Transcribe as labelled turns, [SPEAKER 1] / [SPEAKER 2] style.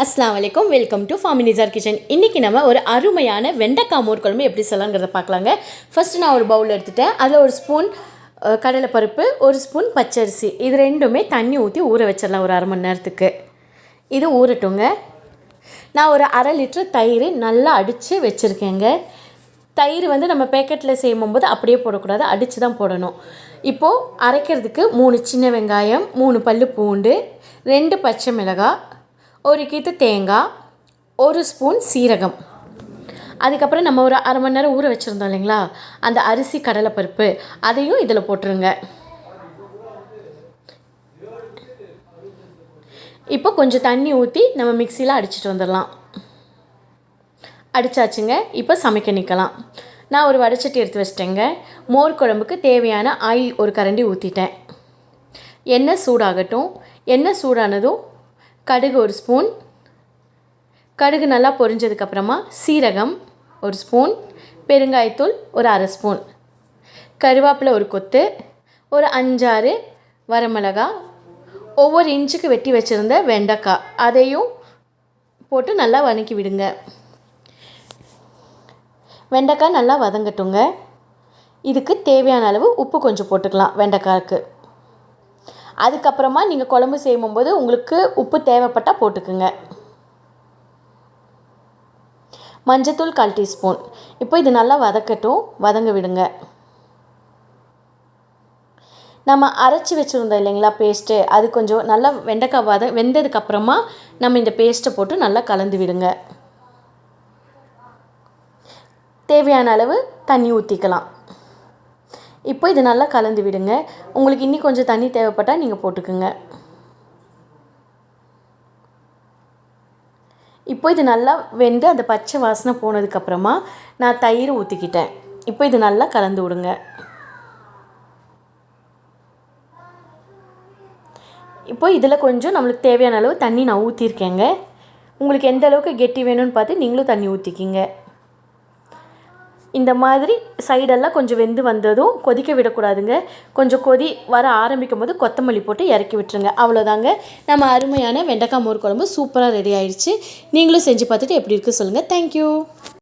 [SPEAKER 1] அஸ்ஸலாமு அலைக்கும். Welcome to ஃபாமினிசார் கிச்சன். இன்றைக்கி நம்ம ஒரு அருமையான வெண்டைக்காய் மோர் குழம்பு எப்படி செய்யலாங்கிறத பார்க்கலாங்க. ஃபஸ்ட்டு நான் ஒரு பவுல் எடுத்துட்டேன். அதில் ஒரு ஸ்பூன் கடலைப்பருப்பு, ஒரு ஸ்பூன் பச்சரிசி, இது ரெண்டுமே தண்ணி ஊற்றி ஊற வச்சிடலாம் ஒரு 1/2 மணி நேரத்துக்கு. இது ஊறட்டுங்க. நான் ஒரு 1/2 லிட்டர் தயிர் நல்லா அடித்து வச்சுருக்கேங்க. தயிர் நம்ம பேக்கெட்டில் செய்யும்போது அப்படியே போடக்கூடாது, அடித்து தான் போடணும். இப்போது அரைக்கிறதுக்கு 3 சின்ன வெங்காயம், 3 பல் பூண்டு, 2 பச்சை மிளகாய், 1 கீத்து தேங்காய், 1 ஸ்பூன் சீரகம், அதுக்கப்புறம் நம்ம ஒரு 1/2 மணி நேரம் ஊற வச்சுருந்தோம் இல்லைங்களா, அந்த அரிசி கடலைப்பருப்பு அதையும் இதில் போட்டுருங்க. இப்போ கொஞ்சம் தண்ணி ஊற்றி நம்ம மிக்சியில் அடிச்சுட்டு வந்துடலாம். அடித்தாச்சுங்க. இப்போ சமைக்க நிற்கலாம். நான் ஒரு வடைச்சட்டி எடுத்து வச்சிட்டேங்க. மோர் குழம்புக்கு தேவையான ஆயில் ஒரு கரண்டி ஊற்றிட்டேன். எண்ணெய் சூடாகட்டும். எண்ணெய் சூடானதும் கடுகு 1 ஸ்பூன், கடுகு நல்லா பொரிஞ்சதுக்கப்புறமா சீரகம் 1 ஸ்பூன், பெருங்காயத்தூள் ஒரு 1/2 ஸ்பூன், கருவேப்பிலை ஒரு கொத்து, ஒரு 5-6 வரமிளகாய், ஒவ்வொரு இன்ச்சுக்கு வெட்டி வச்சுருந்த வெண்டைக்காய் அதையும் போட்டு நல்லா வதக்கி விடுங்க. வெண்டைக்காய் நல்லா வதங்கட்டுங்க. இதுக்கு தேவையான அளவு உப்பு கொஞ்சம் போட்டுக்கலாம் வெண்டைக்காய்க்கு. அதுக்கப்புறமா நீங்கள் குழம்பு செய்யும்போது உங்களுக்கு உப்பு தேவைப்பட்டால் போட்டுக்குங்க. மஞ்சத்தூள் 1/4 டீஸ்பூன். இப்போ இது நல்லா வதக்கட்டும், வதங்க விடுங்க. நம்ம அரைச்சி வச்சுருந்தோம் இல்லைங்களா பேஸ்ட்டு, அது கொஞ்சம் நல்லா வெண்டைக்காய் வெந்ததுக்கப்புறமா நம்ம இந்த பேஸ்ட்டை போட்டு நல்லா கலந்து விடுங்க. தேவையான அளவு தண்ணி ஊற்றிக்கலாம். இப்போ இது நல்லா கலந்து விடுங்க. உங்களுக்கு இன்னும் கொஞ்சம் தண்ணி தேவைப்பட்டால் நீங்கள் போட்டுக்குங்க. இப்போ இது நல்லா வெந்து அந்த பச்சை வாசனை போனதுக்கப்புறமா நான் தயிர் ஊற்றிக்கிட்டேன். இப்போ இது நல்லா கலந்து விடுங்க. இப்போ இதில் கொஞ்சம் நம்மளுக்கு தேவையான அளவு தண்ணி நான் ஊற்றிருக்கேங்க. உங்களுக்கு எந்த அளவுக்கு கெட்டி வேணும்னு பார்த்து நீங்களும் தண்ணி ஊற்றிக்கிங்க. இந்த மாதிரி சைடெல்லாம் கொஞ்சம் வெந்து வந்ததும் கொதிக்க விடக்கூடாதுங்க. கொஞ்சம் கொதி வர ஆரம்பிக்கும் போது கொத்தமல்லி போட்டு இறக்கி விட்டுருங்க. அவ்வளோதாங்க, நம்ம அருமையான வெண்டைக்காய் மோர் குழம்பு சூப்பராக ரெடி ஆயிடுச்சு. நீங்களும் செஞ்சு பார்த்துட்டு எப்படி இருக்குது சொல்லுங்கள். தேங்க்யூ.